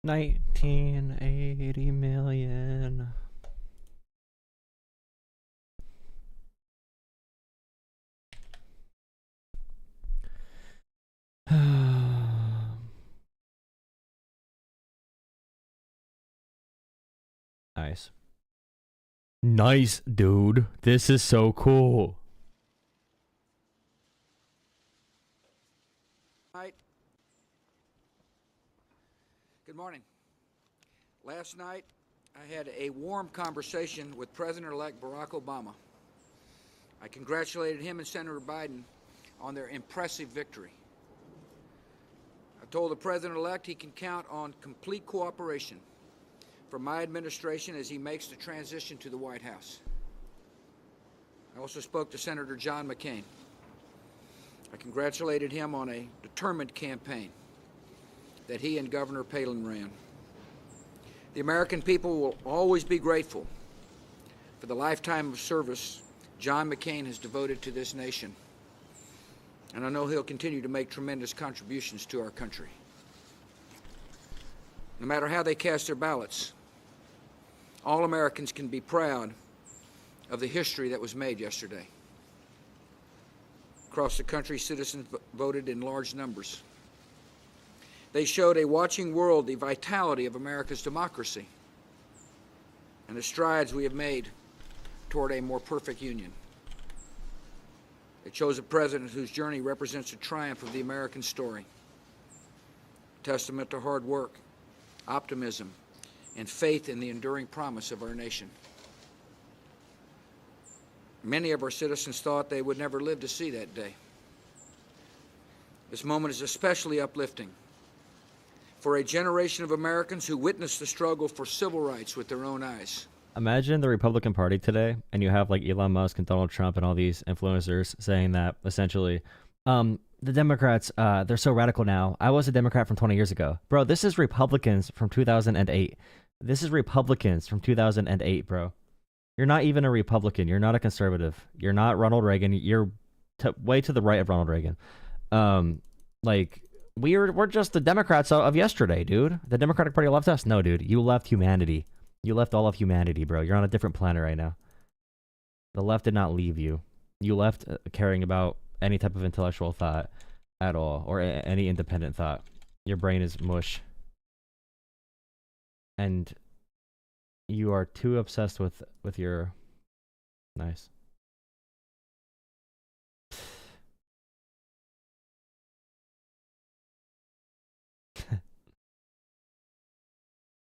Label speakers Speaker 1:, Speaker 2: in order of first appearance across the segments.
Speaker 1: 1980 million. Nice. Nice, dude. This is so cool.
Speaker 2: Good morning. Last night, I had a warm conversation with President-elect Barack Obama. I congratulated him and Senator Biden on their impressive victory. I told the President-elect he can count on complete cooperation from my administration as he makes the transition to the White House. I also spoke to Senator John McCain. I congratulated him on a determined campaign that he and Governor Palin ran. The American people will always be grateful for the lifetime of service John McCain has devoted to this nation. And I know he'll continue to make tremendous contributions to our country. No matter how they cast their ballots, all Americans can be proud of the history that was made yesterday. Across the country, citizens voted in large numbers. They showed a watching world the vitality of America's democracy and the strides we have made toward a more perfect union. They chose a president whose journey represents a triumph of the American story, a testament to hard work, optimism, and faith in the enduring promise of our nation. Many of our citizens thought they would never live to see that day. This moment is especially uplifting for a generation of Americans who witnessed the struggle for civil rights with their own eyes.
Speaker 1: Imagine the Republican Party today, and you have like Elon Musk and Donald Trump and all these influencers saying that essentially, the Democrats, they're so radical now. I was a Democrat from 20 years ago. Bro, this is Republicans from 2008. This is Republicans from 2008, bro. You're not even a Republican. You're not a conservative. You're not Ronald Reagan. You're way to the right of Ronald Reagan. Like, we're just the Democrats of yesterday, dude. The Democratic Party left us. No, dude. You left humanity. You left all of humanity, bro. You're on a different planet right now. The left did not leave you. You left caring about any type of intellectual thought at all, or any independent thought. Your brain is mush. And you are too obsessed with your... Nice.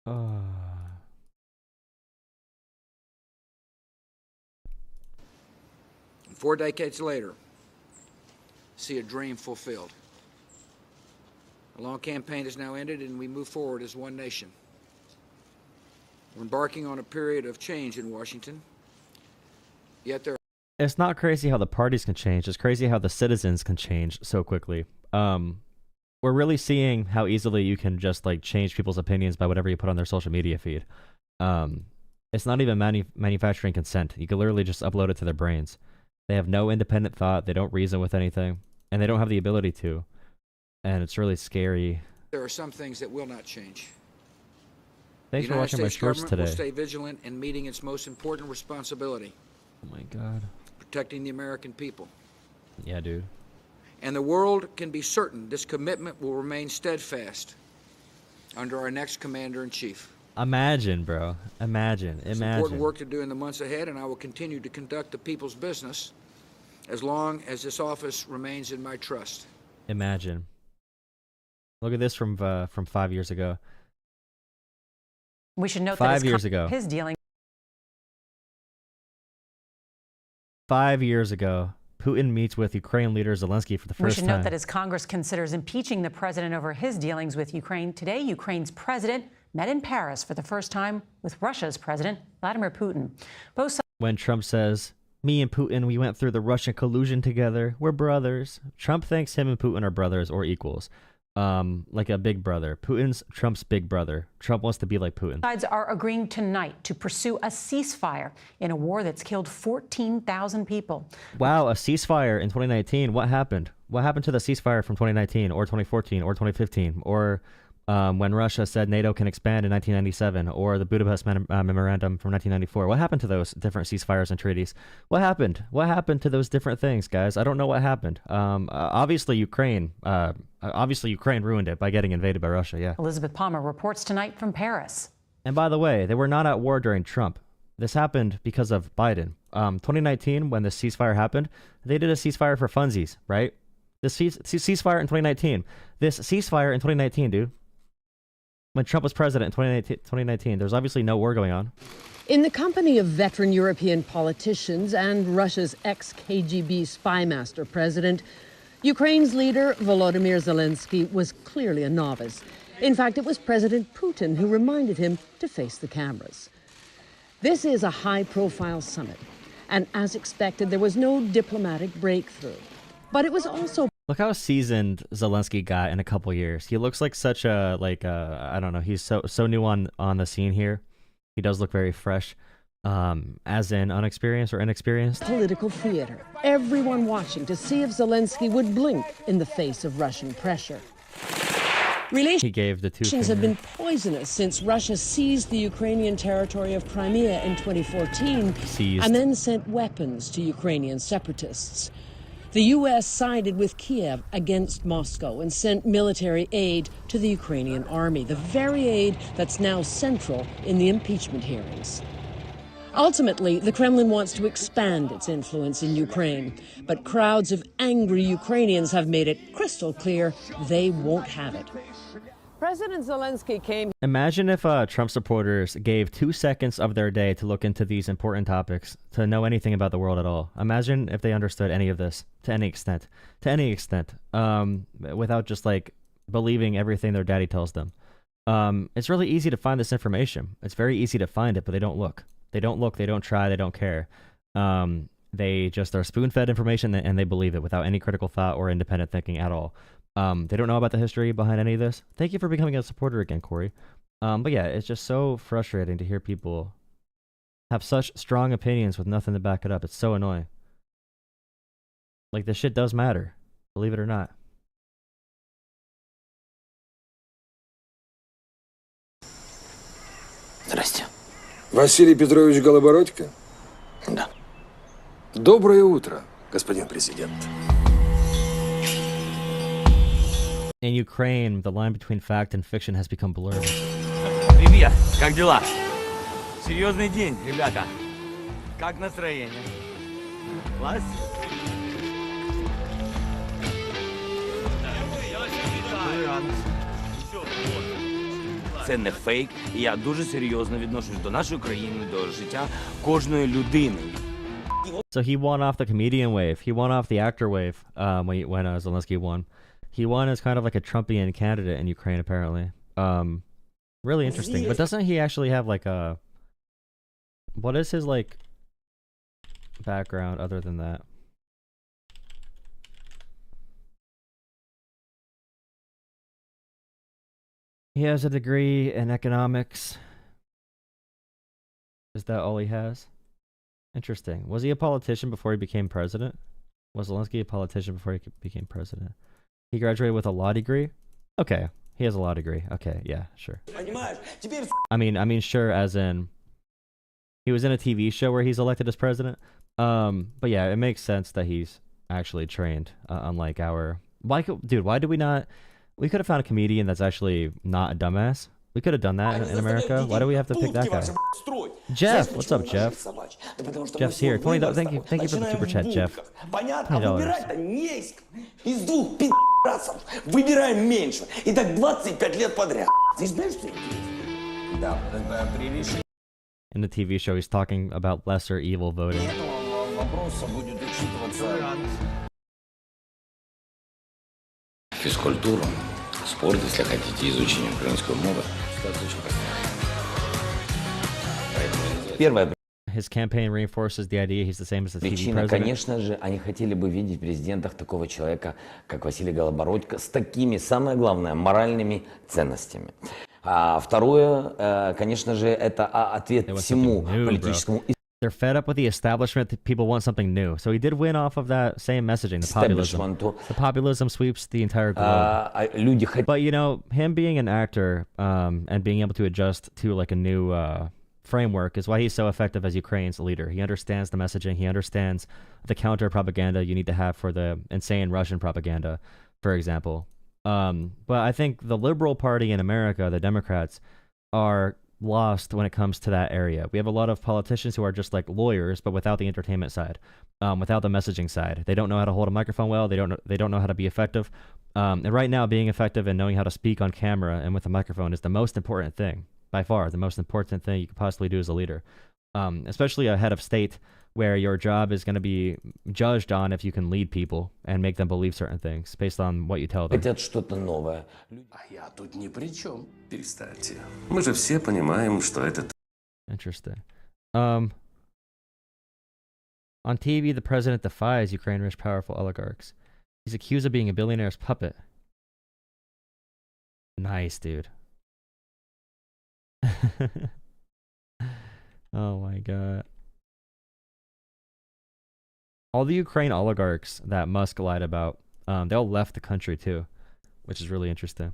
Speaker 1: Oh.
Speaker 2: 4 decades later, see a dream fulfilled. A long campaign has now ended, and we move forward as one nation. We're embarking on a period of change in Washington, yet there...
Speaker 1: It's not crazy how the parties can change. It's crazy how the citizens can change so quickly. We're really seeing how easily you can just like change people's opinions by whatever you put on their social media feed. It's not even manufacturing consent. You can literally just upload it to their brains. They have no independent thought. They don't reason with anything, and they don't have the ability to. And it's really scary.
Speaker 2: There are some things that will not change.
Speaker 1: Thanks for watching my shorts today.
Speaker 2: The United States government will stay vigilant in meeting its most important responsibility.
Speaker 1: Oh my God.
Speaker 2: Protecting the American people.
Speaker 1: Yeah, dude.
Speaker 2: And the world can be certain this commitment will remain steadfast under our next commander-in-chief.
Speaker 1: Imagine, bro. Imagine.
Speaker 2: It's important work to do in the months ahead, and I will continue to conduct the people's business as long as this office remains in my trust.
Speaker 1: Imagine. Look at this from 5 years ago.
Speaker 3: We should note
Speaker 1: 5 years ago.
Speaker 3: His dealing.
Speaker 1: 5 years ago, Putin meets with Ukraine leader Zelenskyy for the first time.
Speaker 3: We should note that as Congress considers impeaching the president over his dealings with Ukraine, today Ukraine's president met in Paris for the first time with Russia's president, Vladimir Putin. Both sides.
Speaker 1: When Trump says, me and Putin, we went through the Russian collusion together. We're brothers. Trump thinks him and Putin are brothers or equals. Like a big brother. Putin's Trump's big brother. Trump wants to be like Putin.
Speaker 3: Sides are agreeing tonight to pursue a ceasefire in a war that's killed 14,000 people.
Speaker 1: Wow, a ceasefire in 2019. What happened? What happened to the ceasefire from 2019 or 2014 or 2015 or when Russia said NATO can expand in 1997, or the Budapest Memorandum from 1994. What happened to those different ceasefires and treaties? What happened? What happened to those different things, guys? I don't know what happened. Obviously, Ukraine ruined it by getting invaded by Russia, yeah.
Speaker 3: Elizabeth Palmer reports tonight from Paris.
Speaker 1: And by the way, they were not at war during Trump. This happened because of Biden. 2019, when the ceasefire happened, they did a ceasefire for funsies, right? This ceasefire in 2019. This ceasefire in 2019, dude. When Trump was president in 2019, there's obviously no war going on.
Speaker 4: In the company of veteran European politicians and Russia's ex-KGB spy master president, Ukraine's leader, Volodymyr Zelenskyy, was clearly a novice. In fact, it was President Putin who reminded him to face the cameras. This is a high-profile summit, and as expected, there was no diplomatic breakthrough. But it was also...
Speaker 1: Look how seasoned Zelenskyy got in a couple years. He looks like such a, I don't know, he's so new on the scene here. He does look very fresh, as in unexperienced or inexperienced.
Speaker 4: Political theater. Everyone watching to see if Zelenskyy would blink in the face of Russian pressure.
Speaker 1: He gave the two
Speaker 4: Relations have been poisonous since Russia seized the Ukrainian territory of Crimea in 2014 and then sent weapons to Ukrainian separatists. The U.S. sided with Kiev against Moscow and sent military aid to the Ukrainian army, the very aid that's now central in the impeachment hearings. Ultimately, the Kremlin wants to expand its influence in Ukraine, but crowds of angry Ukrainians have made it crystal clear they won't have it. President Zelenskyy came...
Speaker 1: Imagine if Trump supporters gave 2 seconds of their day to look into these important topics, to know anything about the world at all. Imagine if they understood any of this, to any extent, without just like believing everything their daddy tells them. It's really easy to find this information. It's very easy to find it, but they don't look. They don't look, they don't try, they don't care. They just are spoon-fed information and they believe it without any critical thought or independent thinking at all. They don't know about the history behind any of this. Thank you for becoming a supporter again, Corey. But yeah, it's just so frustrating to hear people have such strong opinions with nothing to back it up. It's so annoying. Like, this shit does matter, believe it or not.
Speaker 5: Здрасте.
Speaker 6: Василий Петрович Голобородько?
Speaker 5: Да.
Speaker 6: Доброе утро, господин президент.
Speaker 1: In Ukraine, the line between fact and fiction has become blurred.
Speaker 5: Привет, как дела? Серьезный день, ребята. Как настроение? Класс? Це не фейк, і я дуже серйозно відношусь до нашої країни, до життя кожної людини.
Speaker 1: So he won off the comedian wave. He won off the actor wave when Zelenskyy won. He won as kind of like a Trumpian candidate in Ukraine, apparently. Really interesting. But doesn't he actually have like a... What is his like background other than that? He has a degree in economics. Is that all he has? Interesting. Was he a politician before he became president? Was Zelenskyy a politician before he became president? He graduated with a law degree? Okay. He has a law degree. Okay, yeah, sure. I mean, sure, as in he was in a TV show where he's elected as president. But yeah, it makes sense that he's actually trained, unlike our... Why did we not... We could have found a comedian that's actually not a dumbass. We could have done that in America. Why do we have to pick that guy? Jeff, what's up, Jeff? Jeff's here. $20. Thank you for the super chat, Jeff. $20.
Speaker 5: Выбираем меньше. И так 25 лет подряд. Ты знаешь, что да, при решении
Speaker 1: In the TV show, he's talking about lesser evil voting.
Speaker 5: этого вопроса будет учитываться физкультуру, спорт, если хотите, изучение украинского мовы. Первое.
Speaker 1: His campaign reinforces the idea he's the same as the TV
Speaker 5: Причина,
Speaker 1: president.
Speaker 5: конечно же, они хотели бы видеть в президентах такого человека, как Василий Голобородько, с такими, самое главное, моральными ценностями. А второе, конечно же, это ответ всему политическому...
Speaker 1: They're fed up with the establishment. People want something new. So he did win off of that same messaging, the populism. The populism sweeps the entire globe. But, you know, him being an actor and being able to adjust to like a new framework is why he's so effective as Ukraine's leader. He understands the messaging. He understands the counter propaganda you need to have for the insane Russian propaganda, for example. But I think the liberal party in America, the Democrats, are lost when it comes to that area. We have a lot of politicians who are just like lawyers, but without the entertainment side, without the messaging side. They don't know how to hold a microphone well. They don't know how to be effective. And right now, being effective and knowing how to speak on camera and with a microphone is the most important thing, by far. The most important thing you could possibly do as a leader, especially a head of state, where your job is going to be judged on if you can lead people and make them believe certain things based on what you tell them.
Speaker 5: Хотят что-то новое.
Speaker 7: А я тут ни при чем. Перестаньте. Мы же все понимаем, что это...
Speaker 1: Interesting. On TV, the president defies Ukraine rich, powerful oligarchs. He's accused of being a billionaire's puppet. Nice, dude. Oh my god. All the Ukraine oligarchs that Musk lied about, they all left the country too, which is really interesting.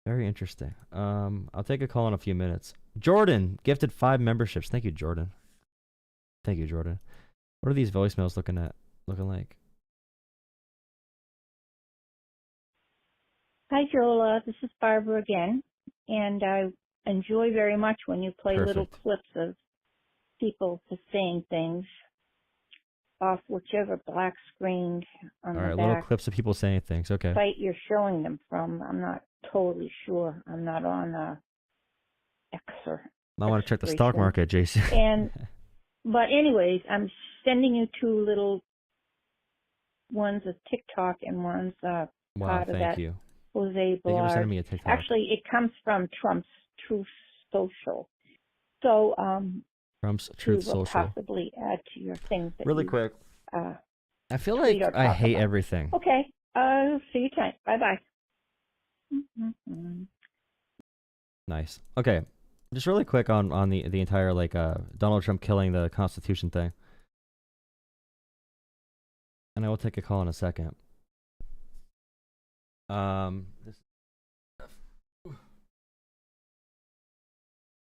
Speaker 1: Very interesting. I'll take a call in a few minutes. Jordan gifted 5 memberships. Thank you, Jordan. Thank you, Jordan. What are these voicemails looking like?
Speaker 8: Hi, Jolah. This is Barbara again, and I enjoy very much when you play little clips of people just saying things off whichever black screen on the back.
Speaker 1: All right, little clips of people saying things. Okay.
Speaker 8: Site you're showing them from. I'm not totally sure. I'm not on X or.
Speaker 1: I want to check the stock market, JC.
Speaker 8: But anyways, I'm sending you 2 little ones of TikTok and one's part of that
Speaker 1: you.
Speaker 8: Jose
Speaker 1: Thank you for sending me a
Speaker 8: Blard.
Speaker 1: TikTok.
Speaker 8: Actually, it comes from Trump's Truth Social. So
Speaker 1: Trump's Truth
Speaker 8: will
Speaker 1: Social.
Speaker 8: possibly add to your things. That
Speaker 1: Really
Speaker 8: you,
Speaker 1: quick. I feel
Speaker 8: tweet
Speaker 1: like
Speaker 8: or
Speaker 1: I
Speaker 8: talk
Speaker 1: hate
Speaker 8: about.
Speaker 1: everything.
Speaker 8: Okay. See you tonight. Bye-bye.
Speaker 1: Nice. Okay. Just really quick on the entire like Donald Trump killing the Constitution thing. And I will take a call in a second.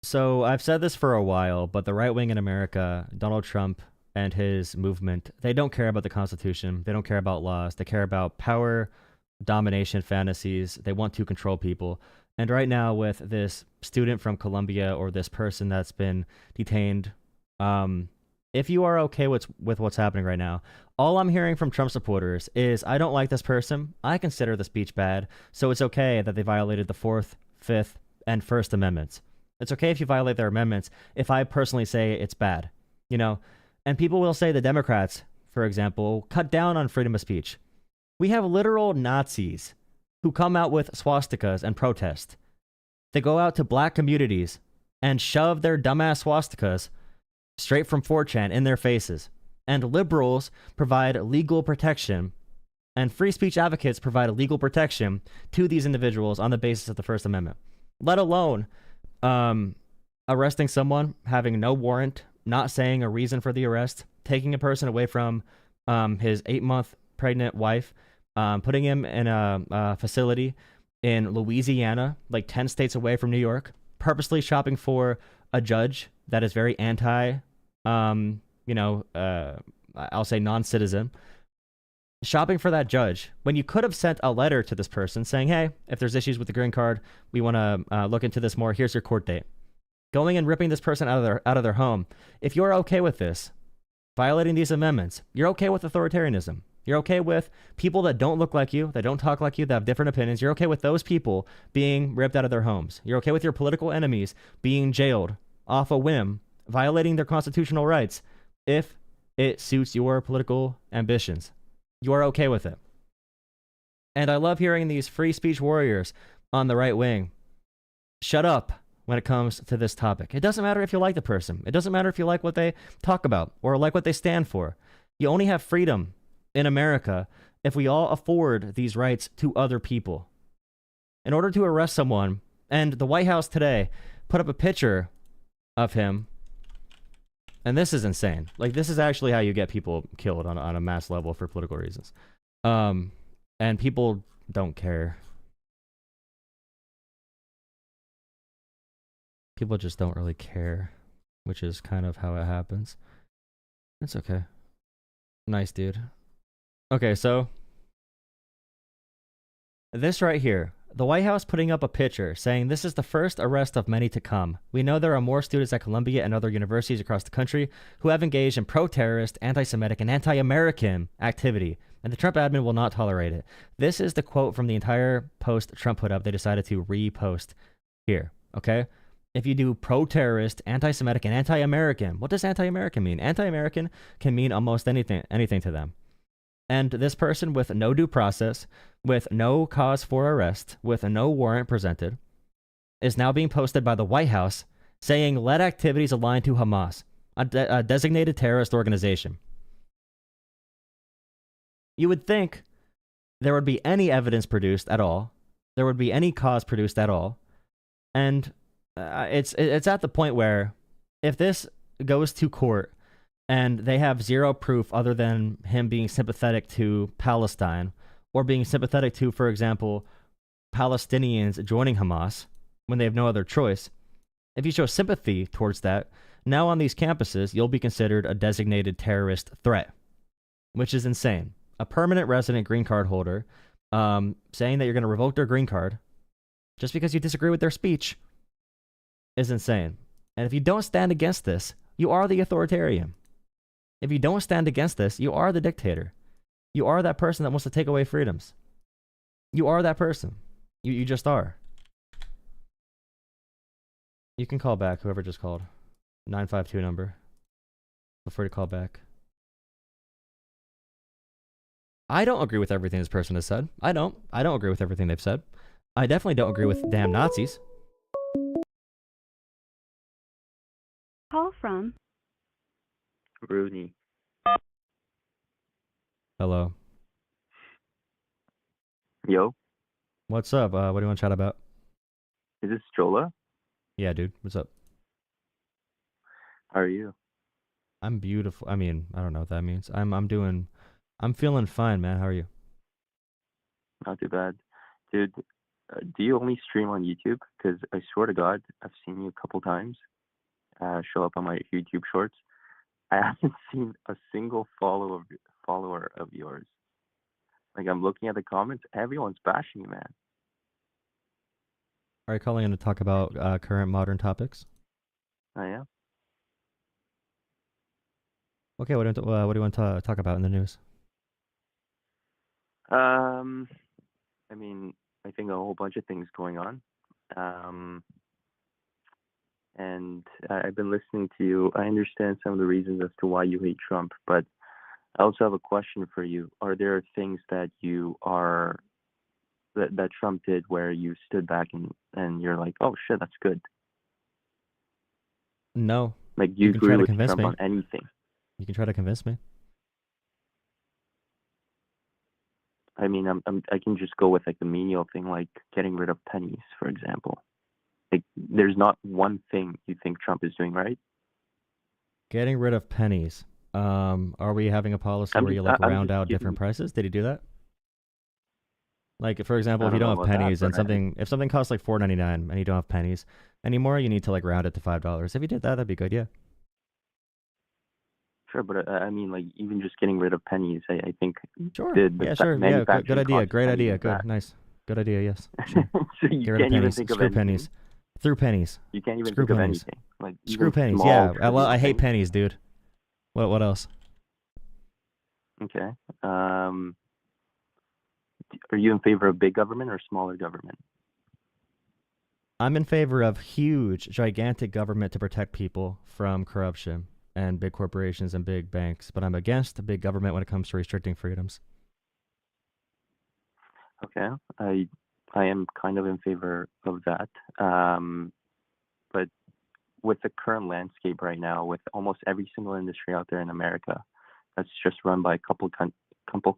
Speaker 1: So I've said this for a while, but the right wing in America, Donald Trump and his movement, they don't care about the Constitution. They don't care about laws. They care about power, domination fantasies. They want to control people. And right now with this student from Colombia or this person that's been detained, if you are okay with what's happening right now, all I'm hearing from Trump supporters is, I don't like this person. I consider the speech bad. So it's okay that they violated the 4th, 5th, and 1st Amendments. It's okay if you violate their amendments if I personally say it's bad, you know? And people will say the Democrats, for example, cut down on freedom of speech. We have literal Nazis who come out with swastikas and protest. They go out to black communities and shove their dumbass swastikas straight from 4chan in their faces. And liberals provide legal protection, and free speech advocates provide legal protection to these individuals on the basis of the First Amendment. Let alone arresting someone, having no warrant, not saying a reason for the arrest, taking a person away from his 8-month pregnant wife, putting him in a facility in Louisiana, like 10 states away from New York, purposely shopping for a judge that is very I'll say non-citizen, shopping for that judge when you could have sent a letter to this person saying, hey, if there's issues with the green card, we want to look into this more. Here's your court date. Going and ripping this person out of their home. If you're okay with this, violating these amendments, you're okay with authoritarianism. You're okay with people that don't look like you, that don't talk like you, that have different opinions. You're okay with those people being ripped out of their homes. You're okay with your political enemies being jailed off a whim, violating their constitutional rights if it suits your political ambitions. You are okay with it. And I love hearing these free speech warriors on the right wing shut up when it comes to this topic. It doesn't matter if you like the person. It doesn't matter if you like what they talk about or like what they stand for. You only have freedom in America if we all afford these rights to other people. In order to arrest someone, and the White House today put up a picture of him And this is insane. Like, this is actually how you get people killed on a mass level for political reasons. And people don't care. People just don't really care, which is kind of how it happens. It's okay. Nice, dude. Okay, so this right here. The White House putting up a picture saying this is the first arrest of many to come. We know there are more students at Columbia and other universities across the country who have engaged in pro-terrorist, anti-Semitic, and anti-American activity, and the Trump admin will not tolerate it. This is the quote from the entire post Trump put up. They decided to repost here, okay? If you do pro-terrorist, anti-Semitic, and anti-American, what does anti-American mean? Anti-American can mean almost anything to them. And this person with no due process, with no cause for arrest, with no warrant presented, is now being posted by the White House saying, let activities aligned to Hamas, a designated terrorist organization. You would think there would be any evidence produced at all. There would be any cause produced at all. And it's at the point where if this goes to court, and they have zero proof other than him being sympathetic to Palestine or being sympathetic to, for example, Palestinians joining Hamas when they have no other choice. If you show sympathy towards that, now on these campuses, you'll be considered a designated terrorist threat, which is insane. A permanent resident green card holder saying that you're going to revoke their green card just because you disagree with their speech is insane. And if you don't stand against this, you are the authoritarian. If you don't stand against this, you are the dictator. You are that person that wants to take away freedoms. You are that person. You just are. You can call back, whoever just called. 952 number. Feel free to call back. I don't agree with everything this person has said. I don't agree with everything they've said. I definitely don't agree with damn Nazis.
Speaker 9: Call from
Speaker 10: Rooney.
Speaker 1: Hello.
Speaker 10: Yo.
Speaker 1: What's up? What do you want to chat about?
Speaker 10: Is this Jolah?
Speaker 1: Yeah, dude. What's up?
Speaker 10: How are you?
Speaker 1: I'm beautiful. I mean, I don't know what that means. I'm feeling fine, man. How are you?
Speaker 10: Not too bad. Dude, do you only stream on YouTube? Because I swear to God, I've seen you a couple times show up on my YouTube shorts. I haven't seen a single follower of yours. Like, I'm looking at the comments, everyone's bashing you, man.
Speaker 1: Are you calling in to talk about current modern topics?
Speaker 10: I am.
Speaker 1: Okay, what do you want to talk about in the news?
Speaker 10: I mean, I think a whole bunch of things going on. And I've been listening to you. I understand some of the reasons as to why you hate Trump, but I also have a question for you. Are there things that that Trump did where you stood back and you're like, oh shit, that's good?
Speaker 1: No.
Speaker 10: Like, you agree with Trump on anything?
Speaker 1: You can try to convince me.
Speaker 10: I mean, I can just go with like the menial thing, like getting rid of pennies, for example. Like, there's not one thing you think Trump is doing right.
Speaker 1: Getting rid of pennies. Are we having a policy where you like round out different prices? Did he do that? Like, for example, if you don't have pennies and if something costs like $4.99 and you don't have pennies anymore, you need to like round it to $5. If you did that, that'd be good, yeah.
Speaker 10: Sure, but I mean, like, even just getting rid of pennies, I think.
Speaker 1: Sure. Yeah, sure. Yeah, good idea. Great idea. Good. Nice. Good idea. Yes. Sure.
Speaker 10: So you can't even think of
Speaker 1: anything. Pennies. Through pennies.
Speaker 10: You can't even
Speaker 1: Screw
Speaker 10: think
Speaker 1: pennies.
Speaker 10: of anything. Like,
Speaker 1: screw pennies. Yeah. I hate pennies, dude. What else?
Speaker 10: Okay. Are you in favor of big government or smaller government?
Speaker 1: I'm in favor of huge, gigantic government to protect people from corruption and big corporations and big banks, but I'm against big government when it comes to restricting freedoms.
Speaker 10: Okay. I am kind of in favor of that. But with the current landscape right now, with almost every single industry out there in America that's just run by a couple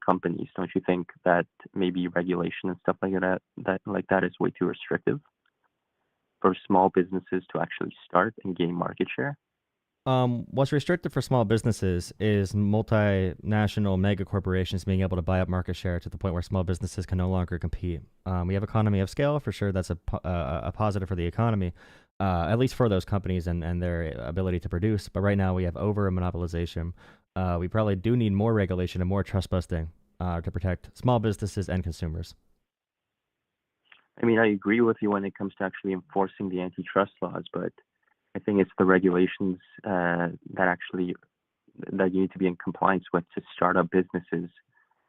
Speaker 10: companies, don't you think that maybe regulation and stuff like that is way too restrictive for small businesses to actually start and gain market share?
Speaker 1: What's restricted for small businesses is multinational mega corporations being able to buy up market share to the point where small businesses can no longer compete. We have economy of scale for sure. That's a positive for the economy, at least for those companies and their ability to produce. But right now we have over monopolization. We probably do need more regulation and more trust busting to protect small businesses and consumers.
Speaker 10: I mean, I agree with you when it comes to actually enforcing the antitrust laws, but I think it's the regulations that you need to be in compliance with to start up businesses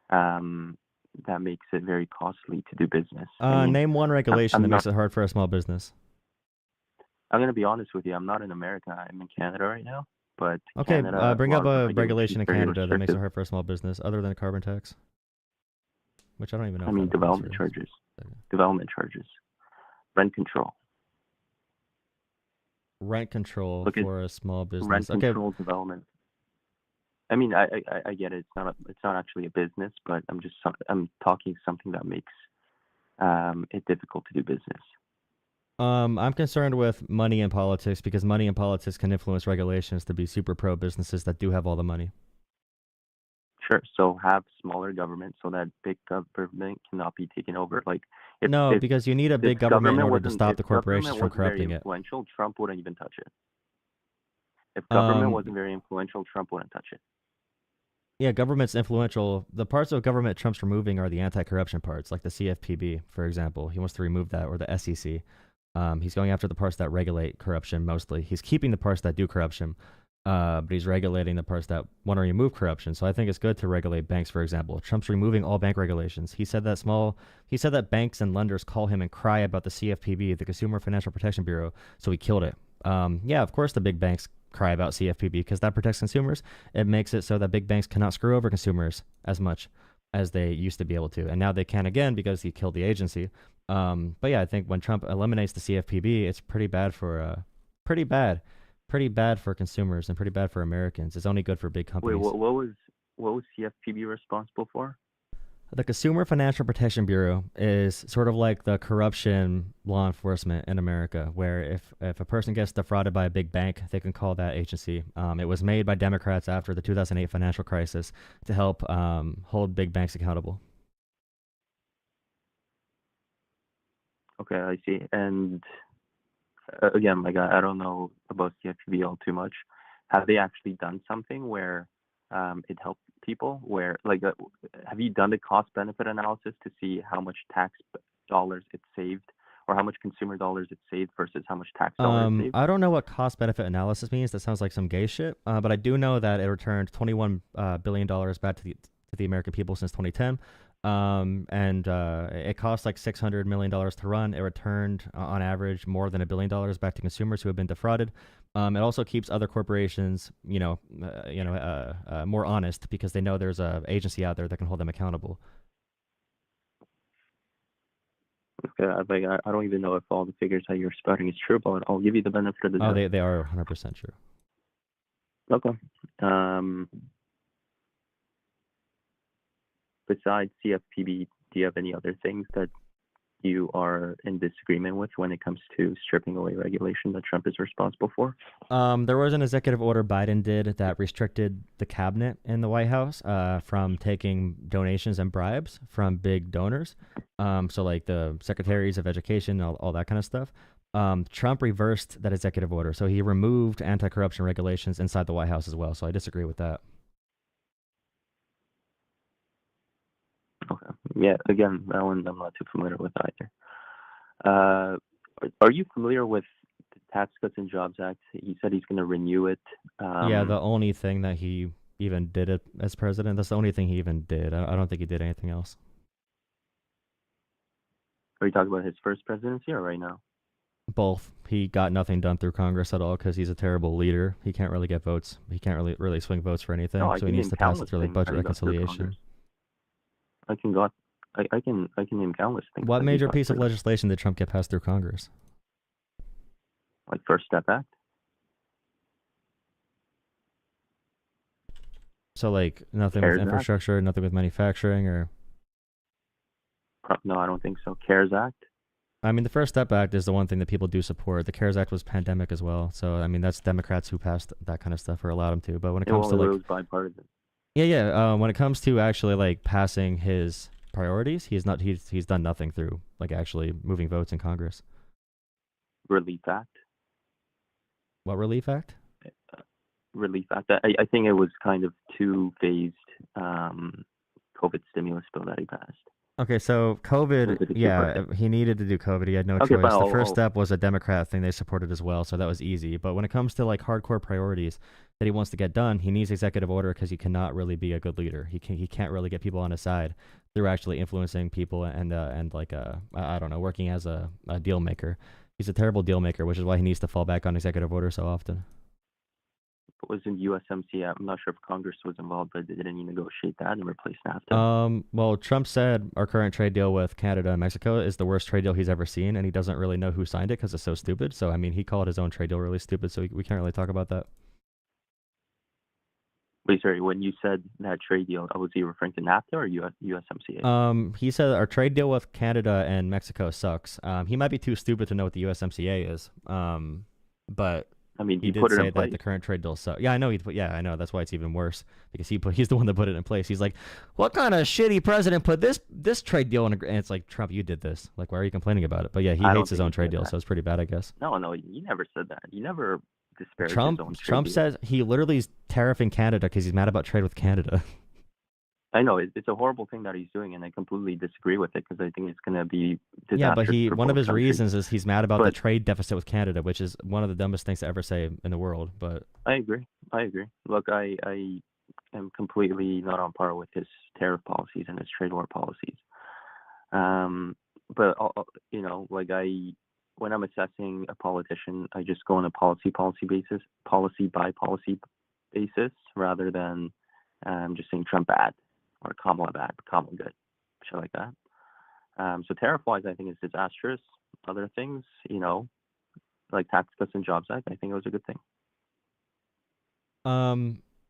Speaker 10: that makes it very costly to do business.
Speaker 1: Name one regulation that makes it hard for a small business.
Speaker 10: I'm going to be honest with you. I'm not in America. I'm in Canada right now. But
Speaker 1: okay,
Speaker 10: Canada,
Speaker 1: bring up a regulation in Canada
Speaker 10: restrictive.
Speaker 1: that makes it hard for a small business, other than carbon tax, which I don't even know.
Speaker 10: I mean, development charges, rent control.
Speaker 1: Rent control for a small business.
Speaker 10: Rent control development. I mean, I get it. It's not actually a business, but I'm talking something that makes it difficult to do business.
Speaker 1: I'm concerned with money in politics because money in politics can influence regulations to be super pro businesses that do have all the money.
Speaker 10: Sure. So have smaller government so that big government cannot be taken over.
Speaker 1: Because you need a big government in order to stop the corporations from corrupting it.
Speaker 10: Trump wouldn't even touch it. If government wasn't very influential, Trump wouldn't touch it.
Speaker 1: Yeah, government's influential. The parts of government Trump's removing are the anti-corruption parts, like the CFPB, for example. He wants to remove that, or the SEC. He's going after the parts that regulate corruption mostly. He's keeping the parts that do corruption, but he's regulating the parts that want to remove corruption. So I think it's good to regulate banks, for example. Trump's removing all bank regulations. He said that banks and lenders call him and cry about the CFPB, the Consumer Financial Protection Bureau, so he killed it. Yeah, of course the big banks cry about CFPB because that protects consumers. It makes it so that big banks cannot screw over consumers as much as they used to be able to. And now they can again because he killed the agency. But yeah, I think when Trump eliminates the CFPB, it's pretty bad for consumers and pretty bad for Americans. It's only good for big companies.
Speaker 10: Wait, what was CFPB responsible for?
Speaker 1: The Consumer Financial Protection Bureau is sort of like the corruption law enforcement in America, where if a person gets defrauded by a big bank, they can call that agency. It was made by Democrats after the 2008 financial crisis to help hold big banks accountable.
Speaker 10: Okay, I see. And again, I don't know about CFPB all too much. Have they actually done something where it helped people? Have you done the cost-benefit analysis to see how much tax dollars it saved, or how much consumer dollars it saved versus how much tax dollars it saved?
Speaker 1: I don't know what cost-benefit analysis means. That sounds like some gay shit. But I do know that it returned $21 billion back to the American people since 2010. And it cost like $600 million to run. It returned on average more than $1 billion back to consumers who have been defrauded. It also keeps other corporations, more honest because they know there's a agency out there that can hold them accountable.
Speaker 10: Okay, I don't even know if all the figures that you're spouting is true, but I'll give you the benefit of the doubt.
Speaker 1: Oh, they are 100% true.
Speaker 10: Okay. Besides CFPB, do you have any other things that you are in disagreement with when it comes to stripping away regulation that Trump is responsible for?
Speaker 1: There was an executive order Biden did that restricted the cabinet in the White House from taking donations and bribes from big donors. So like the secretaries of education, all that kind of stuff. Trump reversed that executive order. So he removed anti-corruption regulations inside the White House as well. So I disagree with that.
Speaker 10: Okay. Yeah, again, that one I'm not too familiar with either. Are you familiar with the Tax Cuts and Jobs Act? He said he's going to renew it.
Speaker 1: Yeah, the only thing that he even did it as president, that's the only thing he even did. I don't think he did anything else.
Speaker 10: Are you talking about his first presidency or right now?
Speaker 1: Both. He got nothing done through Congress at all because he's a terrible leader. He can't really get votes. He can't really swing votes for anything.
Speaker 10: No,
Speaker 1: so he needs to pass it through like budget reconciliation.
Speaker 10: I can name countless things.
Speaker 1: What major piece of legislation did Trump get passed through Congress?
Speaker 10: Like First Step Act.
Speaker 1: So like nothing with infrastructure, nothing with manufacturing, or?
Speaker 10: No, I don't think so. CARES Act.
Speaker 1: I mean, the First Step Act is the one thing that people do support. The CARES Act was pandemic as well. So, I mean, that's Democrats who passed that kind of stuff or allowed them to. But when it comes to like,
Speaker 10: it was bipartisan.
Speaker 1: yeah. When it comes to actually like passing his priorities, he's done nothing through like actually moving votes in Congress.
Speaker 10: Relief Act.
Speaker 1: What Relief Act?
Speaker 10: Relief Act. I think it was kind of two-phased COVID stimulus bill that he passed.
Speaker 1: Okay, so COVID, yeah, he needed to do COVID. He had no choice. The first step was a Democrat thing they supported as well, so that was easy. But when it comes to like hardcore priorities that he wants to get done, he needs executive order because he cannot really be a good leader. He can't really get people on his side through actually influencing people and like I don't know, working as a deal maker. He's a terrible deal maker, which is why he needs to fall back on executive order so often.
Speaker 10: It was in USMCA. I'm not sure if Congress was involved, but didn't he negotiate that and replace NAFTA?
Speaker 1: Well, Trump said our current trade deal with Canada and Mexico is the worst trade deal he's ever seen, and he doesn't really know who signed it because it's so stupid. So, I mean, he called his own trade deal really stupid, so we can't really talk about that.
Speaker 10: Wait, sorry, when you said that trade deal, was he referring to NAFTA or USMCA?
Speaker 1: He said our trade deal with Canada and Mexico sucks. He might be too stupid to know what the USMCA is, but...
Speaker 10: I mean,
Speaker 1: he did say that the current trade deal sucks. Yeah, I know. I know. That's why it's even worse because he's the one that put it in place. He's like, what kind of shitty president put this trade deal in? And it's like, Trump, you did this. Like, why are you complaining about it? But yeah, he hates his own trade deal, so it's pretty bad, I guess.
Speaker 10: No, you never said that. You never disparaged
Speaker 1: Trump.
Speaker 10: his own trade
Speaker 1: Trump
Speaker 10: deal.
Speaker 1: says he literally is tariffing Canada because he's mad about trade with Canada.
Speaker 10: I know it's a horrible thing that he's doing, and I completely disagree with it because I think it's going to be disastrous.
Speaker 1: Yeah, but one of his
Speaker 10: countries.
Speaker 1: reasons is he's mad about the trade deficit with Canada, which is one of the dumbest things to ever say in the world. But
Speaker 10: I agree. Look, I am completely not on par with his tariff policies and his trade war policies. But you know, like when I'm assessing a politician, I just go on a policy by policy basis, rather than just saying Trump bad. Or Kamala bad, Kamala good, shit like that. So tariff-wise, I think it's disastrous. Other things, you know, like Tax Cuts and Jobs Act, I think it was a good thing.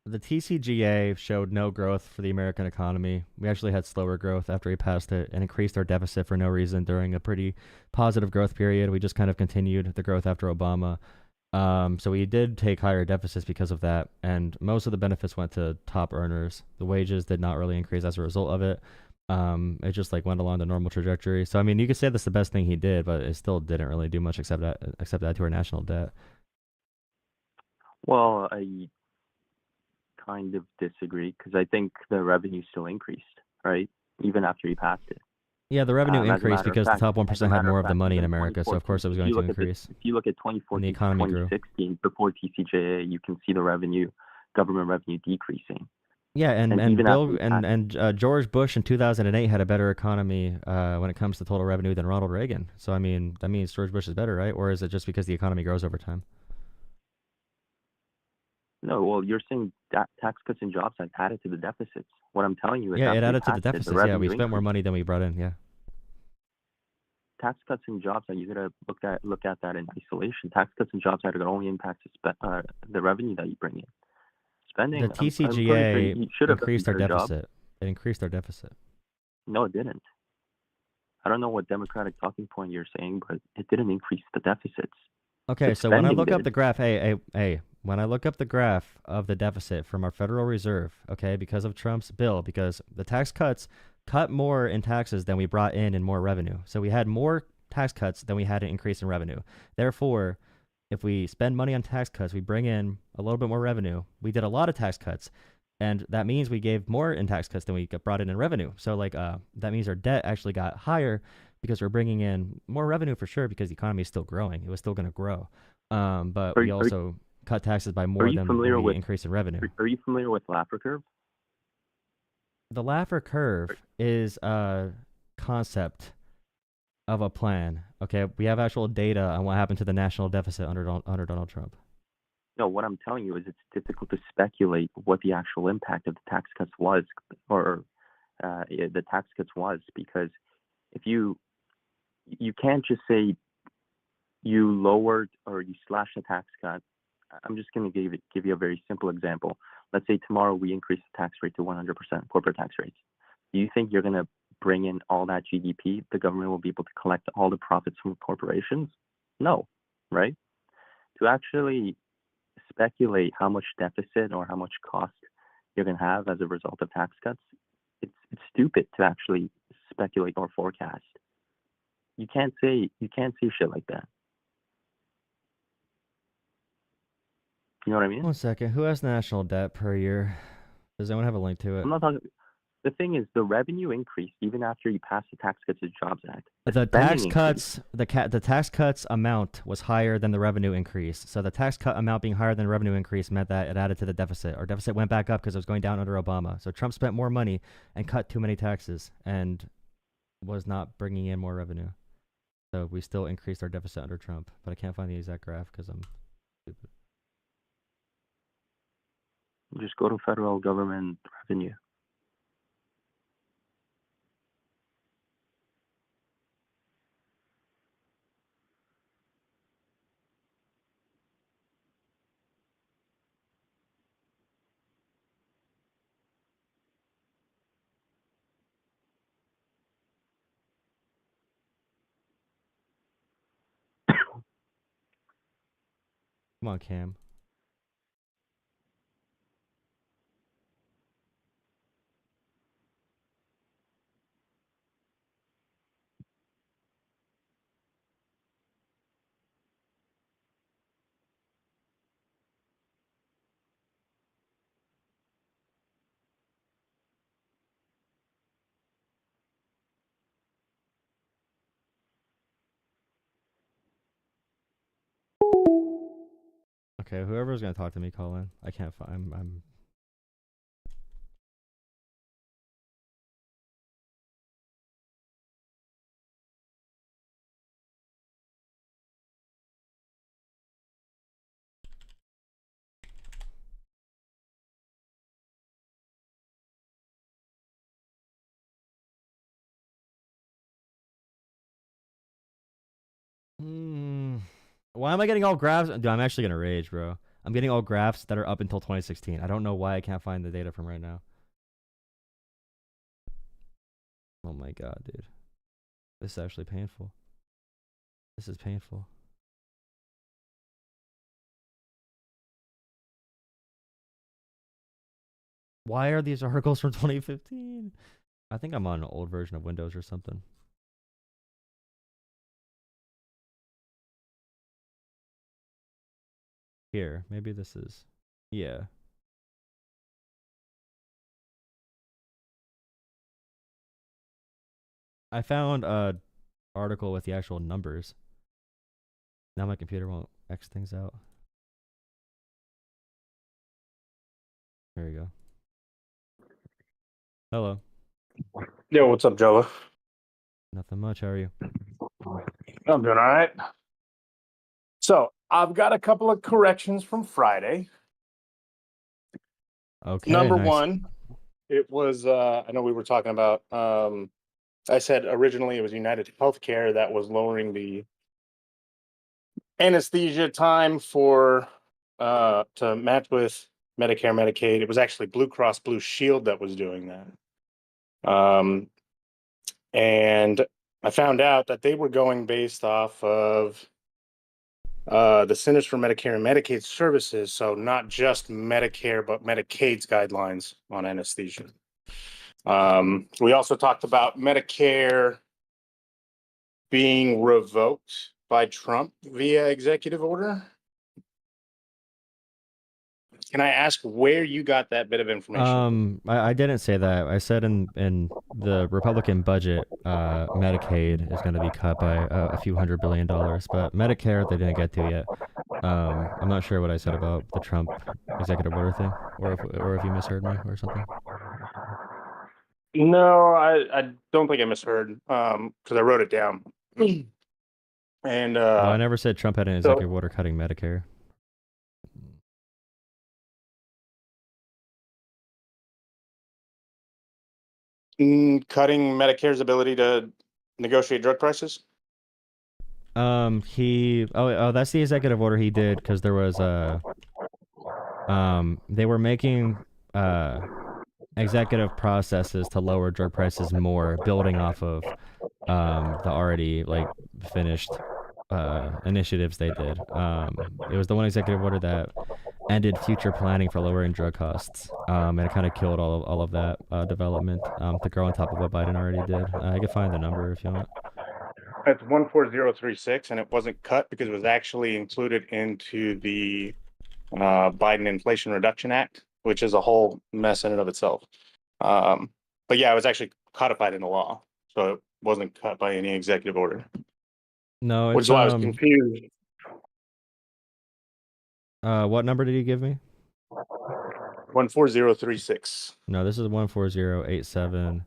Speaker 1: The TCGA showed no growth for the American economy. We actually had slower growth after he passed it and increased our deficit for no reason during a pretty positive growth period. We just kind of continued the growth after Obama. So we did take higher deficits because of that, and most of the benefits went to top earners. The wages did not really increase as a result of it. It just like went along the normal trajectory. So I mean, you could say that's the best thing he did, but it still didn't really do much except add to our national debt.
Speaker 10: Well, I kind of disagree because I think the revenue still increased, right? Even after he passed it.
Speaker 1: Yeah, the revenue increased because the top 1% had more of the money in America, so of course it was going to increase.
Speaker 10: If you look at 2014 to 2016, before TCJA, you can see the government revenue decreasing.
Speaker 1: Yeah, and George Bush in 2008 had a better economy when it comes to total revenue than Ronald Reagan. So I mean, that means George Bush is better, right? Or is it just because the economy grows over time?
Speaker 10: No, well, you're saying that Tax Cuts and Jobs Act added to the deficits. What I'm telling you is
Speaker 1: it added to the deficits. Yeah, we spent more money than we brought in. Yeah.
Speaker 10: Tax Cuts and Jobs Act, you gotta look at that in isolation. Tax Cuts and Jobs Act are only impact the revenue that you bring in. Spending.
Speaker 1: The TCGA increased our deficit. It increased our deficit.
Speaker 10: No, it didn't. I don't know what Democratic talking point you're saying, but it didn't increase the deficits.
Speaker 1: Okay, so when I look up the graph, when I look up the graph of the deficit from our Federal Reserve, okay, because of Trump's bill, because the tax cuts cut more in taxes than we brought in more revenue. So we had more tax cuts than we had an increase in revenue. Therefore, if we spend money on tax cuts, we bring in a little bit more revenue. We did a lot of tax cuts, and that means we gave more in tax cuts than we brought in revenue. So like that means our debt actually got higher because we're bringing in more revenue for sure because the economy is still growing. It was still going to grow. But we also cut taxes by more than the increase in revenue.
Speaker 10: Are you familiar with Laffer curve?
Speaker 1: The Laffer curve is a concept of a plan. Okay, we have actual data on what happened to the national deficit under Donald Trump.
Speaker 10: No, what I'm telling you is it's difficult to speculate what the actual impact of the tax cuts was, or the tax cuts was, because if you can't just say you lowered or you slashed a tax cut. I'm just going to give you a very simple example. Let's say tomorrow we increase the tax rate to 100%, corporate tax rates. Do you think you're going to bring in all that GDP, the government will be able to collect all the profits from corporations? No, right? To actually speculate how much deficit or how much cost you're going to have as a result of tax cuts, it's stupid to actually speculate or forecast. You can't say shit like that. You know what I mean?
Speaker 1: 1 second. Who has national debt per year? Does anyone have a link to it?
Speaker 10: I'm not talking. The thing is, the revenue increased even after you passed the Tax Cuts and Jobs Act.
Speaker 1: The tax cuts amount was higher than the revenue increase. So the tax cut amount being higher than the revenue increase meant that it added to the deficit. Our deficit went back up because it was going down under Obama. So Trump spent more money and cut too many taxes and was not bringing in more revenue. So we still increased our deficit under Trump, but I can't find the exact graph because I'm stupid.
Speaker 10: Just go to federal government revenue.
Speaker 1: Come on, Cam. Okay, whoever's gonna talk to me, call in. I can't find. I'm. Why am I getting all graphs? Dude, I'm actually gonna rage, bro. I'm getting all graphs that are up until 2016. I don't know why I can't find the data from right now. Oh my god, dude. This is actually painful. This is painful. Why are these articles from 2015? I think I'm on an old version of Windows or something. Here, maybe this is, yeah. I found a article with the actual numbers. Now my computer won't X things out. There you go. Hello.
Speaker 11: Yo, what's up, Jolah?
Speaker 1: Nothing much. How are you?
Speaker 11: I'm doing all right. So I've got a couple of corrections from Friday.
Speaker 1: Okay.
Speaker 11: Number
Speaker 1: nice.
Speaker 11: one, it was I know we were talking about I said originally it was United Healthcare that was lowering the anesthesia time for to match with Medicare, Medicaid. It was actually Blue Cross Blue Shield that was doing that. And I found out that they were going based off of the Centers for Medicare and Medicaid Services, so not just Medicare, but Medicaid's guidelines on anesthesia. We also talked about Medicare being revoked by Trump via executive order. Can I ask where you got that bit of information?
Speaker 1: I didn't say that. I said in the Republican budget, Medicaid is going to be cut by a few $100 billion, but Medicare they didn't get to yet. I'm not sure what I said about the Trump executive order thing, or if you misheard me or something.
Speaker 11: No, I don't think I misheard because I wrote it down. And
Speaker 1: well, I never said Trump had an executive order cutting Medicare.
Speaker 11: Cutting Medicare's ability to negotiate drug prices?
Speaker 1: That's the executive order he did because there was they were making executive processes to lower drug prices more, building off of the already like finished initiatives they did. It was the one executive order that ended future planning for lowering drug costs, and it kind of killed all of that development to grow on top of what Biden already did. I can find the number if you want.
Speaker 11: It's 14036, and it wasn't cut because it was actually included into the Biden Inflation Reduction Act, which is a whole mess in and of itself. But yeah, it was actually codified in the law, so it wasn't cut by any executive order.
Speaker 1: No,
Speaker 11: which is why I was confused.
Speaker 1: What number did you give me?
Speaker 11: 14036.
Speaker 1: No, this is 14087.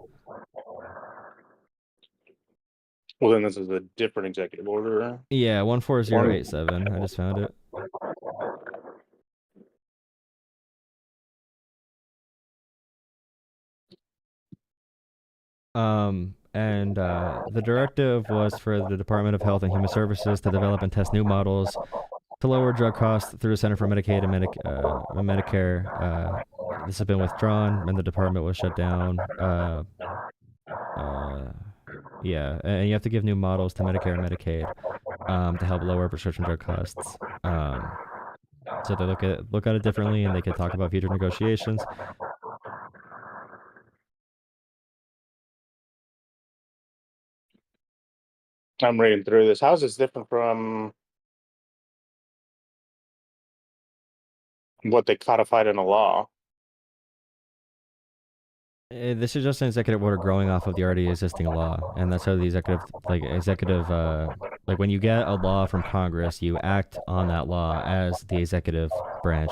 Speaker 11: Well, then this is a different executive order.
Speaker 1: Yeah, 14087. I just found it. And the directive was for the Department of Health and Human Services to develop and test new models to lower drug costs through the Center for Medicaid and Medicare. This has been withdrawn, and the department was shut down. Yeah, and you have to give new models to Medicare and Medicaid to help lower prescription drug costs. So they look at it differently, and they can talk about future negotiations.
Speaker 11: I'm reading through this. How is this different from what they codified in the law?
Speaker 1: This is just an executive order growing off of the already existing law, and that's how the executive, like when you get a law from Congress, you act on that law as the executive branch.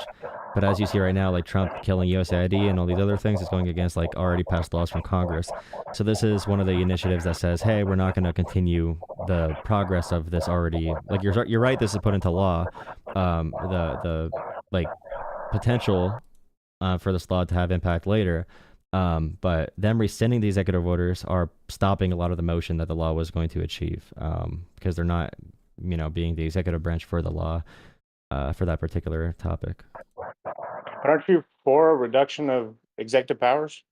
Speaker 1: But as you see right now, like Trump killing USAID and all these other things is going against like already passed laws from Congress. So this is one of the initiatives that says, hey, we're not going to continue the progress of this already. Like you're right, this is put into law. The like potential for this law to have impact later. But them rescinding the executive orders are stopping a lot of the motion that the law was going to achieve, because they're not, being the executive branch for the law for that particular topic.
Speaker 11: Aren't you for a reduction of executive powers?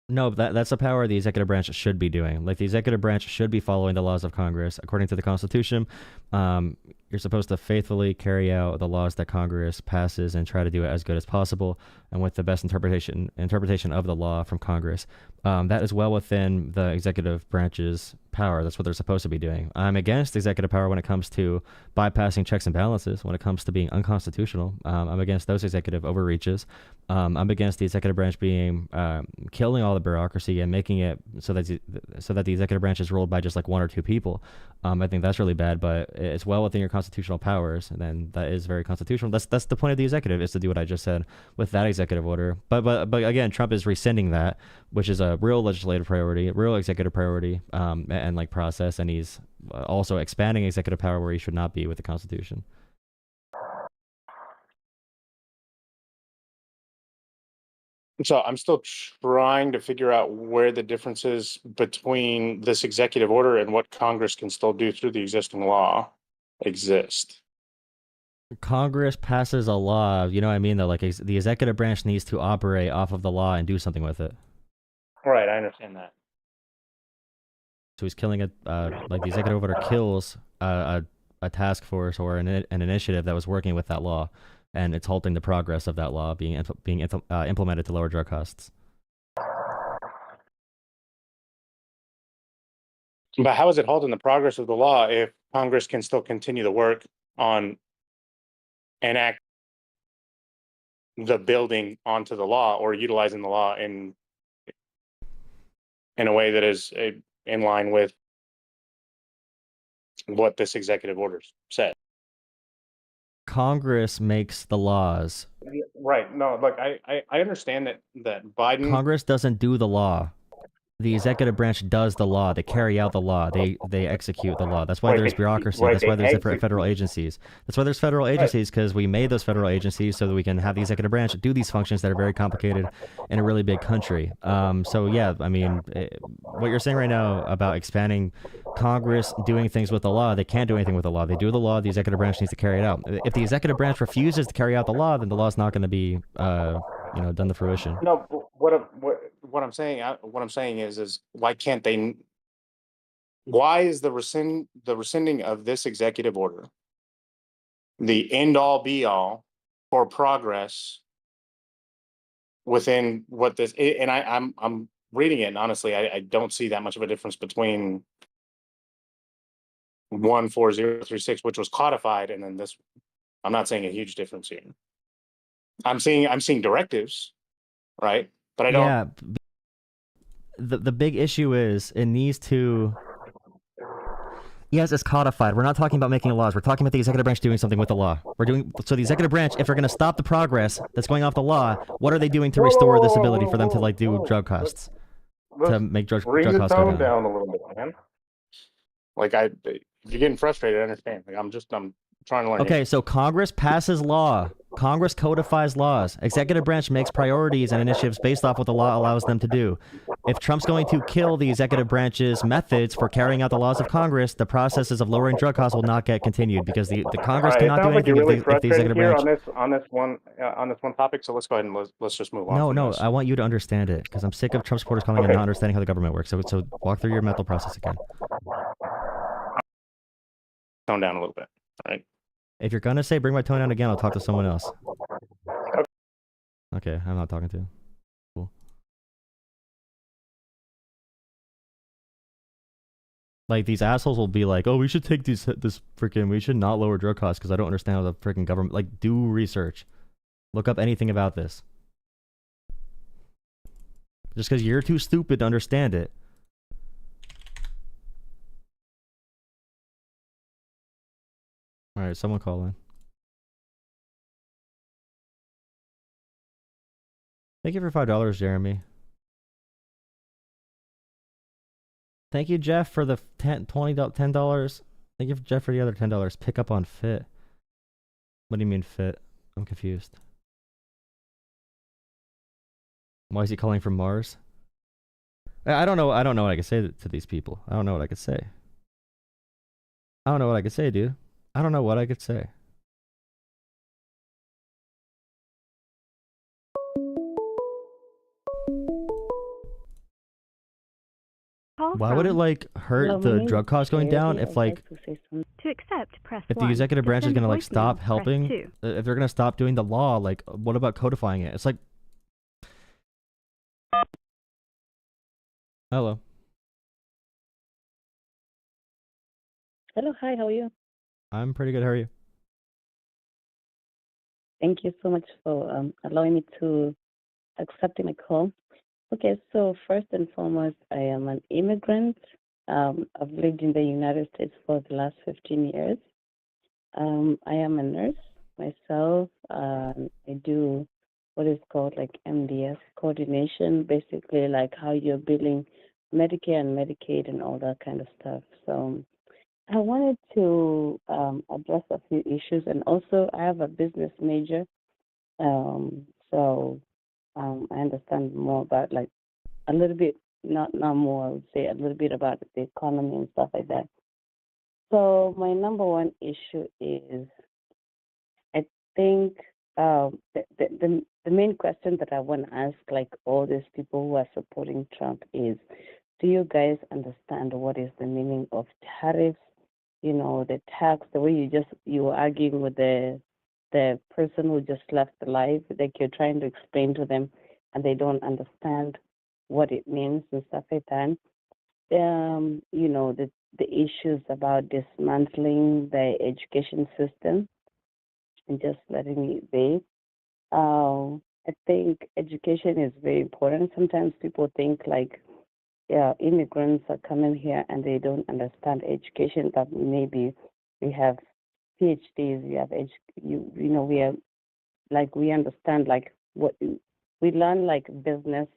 Speaker 1: No, that's a power the executive branch should be doing. Like the executive branch should be following the laws of Congress. According to the Constitution, you're supposed to faithfully carry out the laws that Congress passes and try to do it as good as possible and with the best interpretation of the law from Congress. That is well within the executive branch's power. That's what they're supposed to be doing. I'm against executive power when it comes to bypassing checks and balances, when it comes to being unconstitutional. I'm against those executive overreaches. I'm against the executive branch being killing all the bureaucracy and making it so that the executive branch is ruled by just like one or two people. I think that's really bad, but it's well within your constitutional powers, and then that is very constitutional. That's the point of the executive, is to do what I just said with that executive order. But again, Trump is rescinding that, which is a real legislative priority, real executive priority, and like process, and he's also expanding executive power where he should not be with the Constitution.
Speaker 11: So I'm still trying to figure out where the difference is between this executive order and what Congress can still do through the existing law exist.
Speaker 1: Congress passes a law, you know what I mean? Though, like the executive branch needs to operate off of the law and do something with it.
Speaker 11: Right, I understand that.
Speaker 1: So he's killing it. Like the executive order kills a task force or an initiative that was working with that law, and it's halting the progress of that law being implemented to lower drug costs.
Speaker 11: But how is it halting the progress of the law if Congress can still continue the work on enact the building onto the law or utilizing the law in a way that is in line with what this executive order said?
Speaker 1: Congress makes the laws.
Speaker 11: Right. No, look, I understand that Biden...
Speaker 1: Congress doesn't do the law. The executive branch does the law. They carry out the law. They execute the law. That's why there's bureaucracy. That's why there's different federal agencies. That's why there's federal agencies, because we made those federal agencies so that we can have the executive branch do these functions that are very complicated in a really big country. So yeah, I mean, what you're saying right now about expanding Congress doing things with the law, they can't do anything with the law. They do the law. The executive branch needs to carry it out. If the executive branch refuses to carry out the law, then the law is not going to be done the fruition.
Speaker 11: No, what I'm saying is why can't they? Why is the rescinding of this executive order the end all be all for progress within what this? And I'm reading it, and honestly, I don't see that much of a difference between 14036, which was codified, and then this. I'm not saying a huge difference here. I'm seeing directives, right? But I don't.
Speaker 1: Yeah. The big issue is it needs to. Yes, it's codified. We're not talking about making laws. We're talking about the executive branch doing something with the law. So the executive branch, if they're going to stop the progress that's going off the law, what are they doing to restore this ability for them to like do drug costs, to make drug costs go
Speaker 11: down a little bit, man. Like if you're getting frustrated, I understand. Like I'm trying to learn.
Speaker 1: Okay, so Congress passes law. Congress codifies laws. Executive branch makes priorities and initiatives based off what the law allows them to do. If Trump's going to kill the executive branch's methods for carrying out the laws of Congress, the processes of lowering drug costs will not get continued because the Congress cannot do anything if the executive branch.
Speaker 11: On this one topic, so let's go ahead and let's just move on.
Speaker 1: No, I want you to understand it because I'm sick of Trump supporters calling and not understanding how the government works. So walk through your mental process again.
Speaker 11: Tone down a little bit, all right?
Speaker 1: If you're gonna say bring my tone down again, I'll talk to someone else. Okay, I'm not talking to you. Cool. Like these assholes will be like, "Oh, we should take we should not lower drug costs because I don't understand how the freaking government." Like, do research, look up anything about this. Just because you're too stupid to understand it. All right, someone call in. Thank you for $5, Jeremy. Thank you, Jeff, for the $10. Thank you, Jeff, for the other $10. Pick up on fit. What do you mean fit? I'm confused. Why is he calling from Mars? I don't know. I don't know what I can say to these people. I don't know what I could say. I don't know what I could say, dude. I don't know what I could say. Why would it like hurt the drug costs going down if like
Speaker 9: to accept, press
Speaker 1: if the executive branch is gonna like stop helping, if they're gonna stop doing the law, like what about codifying it? It's like, hello.
Speaker 12: Hello, hi, how are you?
Speaker 1: I'm pretty good. How are you?
Speaker 12: Thank you so much for allowing me to accept my call. Okay, so first and foremost, I am an immigrant. I've lived in the United States for the last 15 years. I am a nurse myself. I do what is called like MDS coordination, basically like how you're billing Medicare and Medicaid and all that kind of stuff. So I wanted to address a few issues, and also I have a business major, so I understand more about like a little bit, not more, I would say a little bit about the economy and stuff like that. So my number one issue is, I think the main question that I want to ask like all these people who are supporting Trump is, do you guys understand what is the meaning of tariffs? You know, the tax, the way you were arguing with the person who just left alive, like you're trying to explain to them and they don't understand what it means and stuff like that. You know, the issues about dismantling the education system and just letting it be. I think education is very important. Sometimes people think like, yeah, immigrants are coming here and they don't understand education, but maybe we have PhDs, we have you know, we are like, we understand like what we learn like business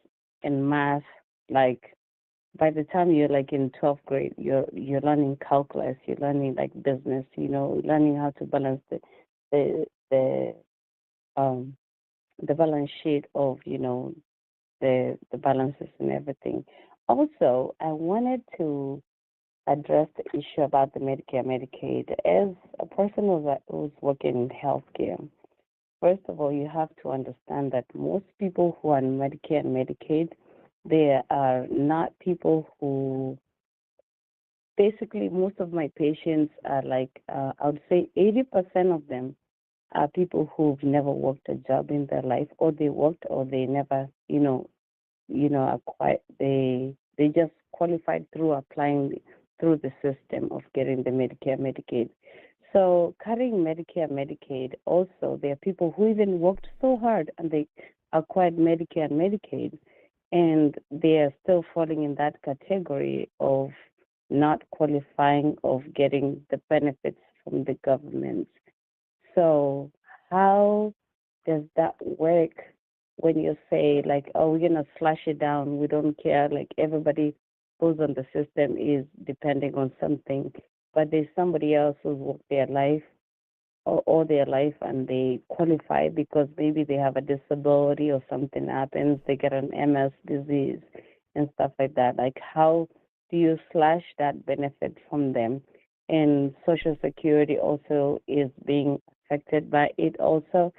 Speaker 12: and math. Like by the time you're like in 12th grade, you're learning calculus, you're learning like business, you know, learning how to balance the balance sheet of, you know, the balances and everything. Also, I wanted to address the issue about the Medicare, Medicaid. As a person who's working in healthcare, first of all, you have to understand that most people who are on Medicare and Medicaid, they are not people who, basically, most of my patients are like, I would say 80% of them are people who've never worked a job in their life, or they worked, or they never, acquired, they just qualified through applying through the system of getting the Medicare, Medicaid. So cutting Medicare, Medicaid, also, there are people who even worked so hard and they acquired Medicare and Medicaid, and they are still falling in that category of not qualifying, of getting the benefits from the government. So how does that work when you say, like, oh, we're going to slash it down, we don't care, like everybody who's on the system is depending on something, but there's somebody else who's worked their life or all their life and they qualify because maybe they have a disability or something happens, they get an MS disease and stuff like that. Like, how do you slash that benefit from them? And Social Security also is being affected by it also.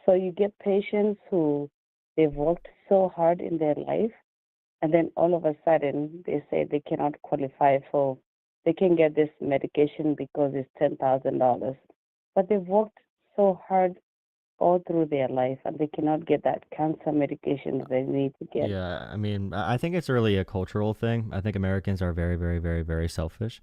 Speaker 12: So you get patients who they've worked so hard in their life, and then all of a sudden they say they cannot qualify for, they can get this medication because it's $10,000. But they've worked so hard all through their life and they cannot get that cancer medication that they need to get.
Speaker 1: Yeah, I mean, I think it's really a cultural thing. I think Americans are very, very, very, very selfish.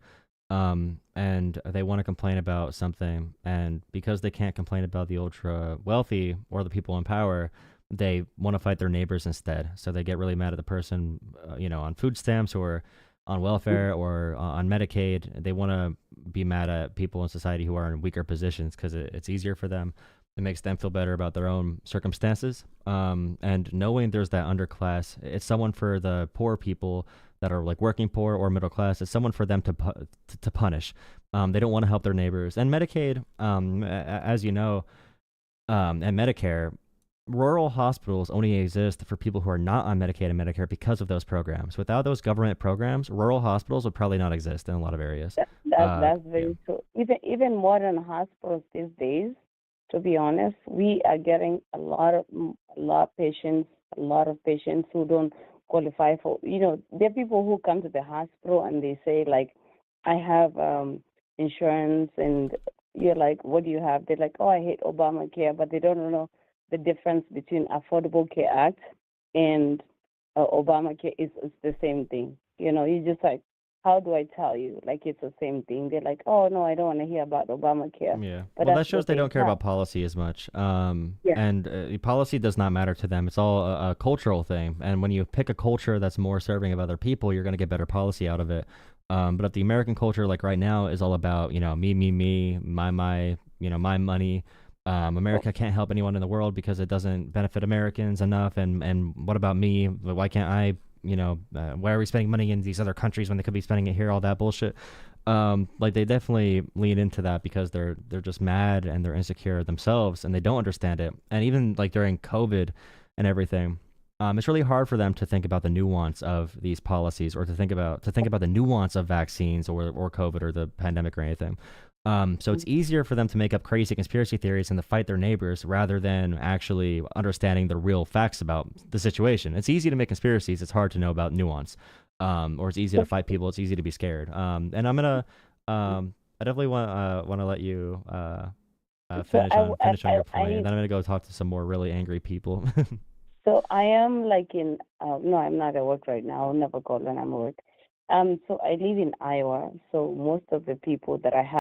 Speaker 1: And they want to complain about something, and because they can't complain about the ultra wealthy or the people in power, they want to fight their neighbors instead. So they get really mad at the person, on food stamps or on welfare or on Medicaid. They want to be mad at people in society who are in weaker positions because it's easier for them. It makes them feel better about their own circumstances. And knowing there's that underclass, it's someone for the poor people that are like working poor or middle class. It's someone for them to punish. They don't want to help their neighbors. And Medicaid, as you know, and Medicare, rural hospitals only exist for people who are not on Medicaid and Medicare because of those programs. Without those government programs, rural hospitals would probably not exist in a lot of areas.
Speaker 12: That's very true. Even modern hospitals these days, to be honest, we are getting a lot of patients who don't qualify for, there are people who come to the hospital and they say, like, I have insurance, and you're like, what do you have? They're like, oh, I hate Obamacare, but they don't know the difference between Affordable Care Act and Obamacare. Is the same thing. You just like, how do I tell you? Like, it's the same thing. They're like, oh, no, I don't want to hear about Obamacare.
Speaker 1: Yeah.
Speaker 12: But
Speaker 1: well, that shows they don't care about policy as much. And policy does not matter to them. It's all a cultural thing. And when you pick a culture that's more serving of other people, you're going to get better policy out of it. But if the American culture, like right now, is all about, me, my, my money, America can't help anyone in the world because it doesn't benefit Americans enough. And what about me? Why can't I? Why are we spending money in these other countries when they could be spending it here? All that bullshit. Like, they definitely lean into that because they're just mad and they're insecure themselves and they don't understand it. And even like during COVID and everything, it's really hard for them to think about the nuance of these policies or to think about the nuance of vaccines or COVID or the pandemic or anything. So it's easier for them to make up crazy conspiracy theories and to fight their neighbors rather than actually understanding the real facts about the situation. It's easy to make conspiracies. It's hard to know about nuance. Or it's easy to fight people. It's easy to be scared. And I'm gonna, I definitely want to let you finish on your point, and then I'm gonna go talk to some more really angry people.
Speaker 12: So I am like no, I'm not at work right now. I'll never call when I'm at work. So I live in Iowa. So most of the people that I have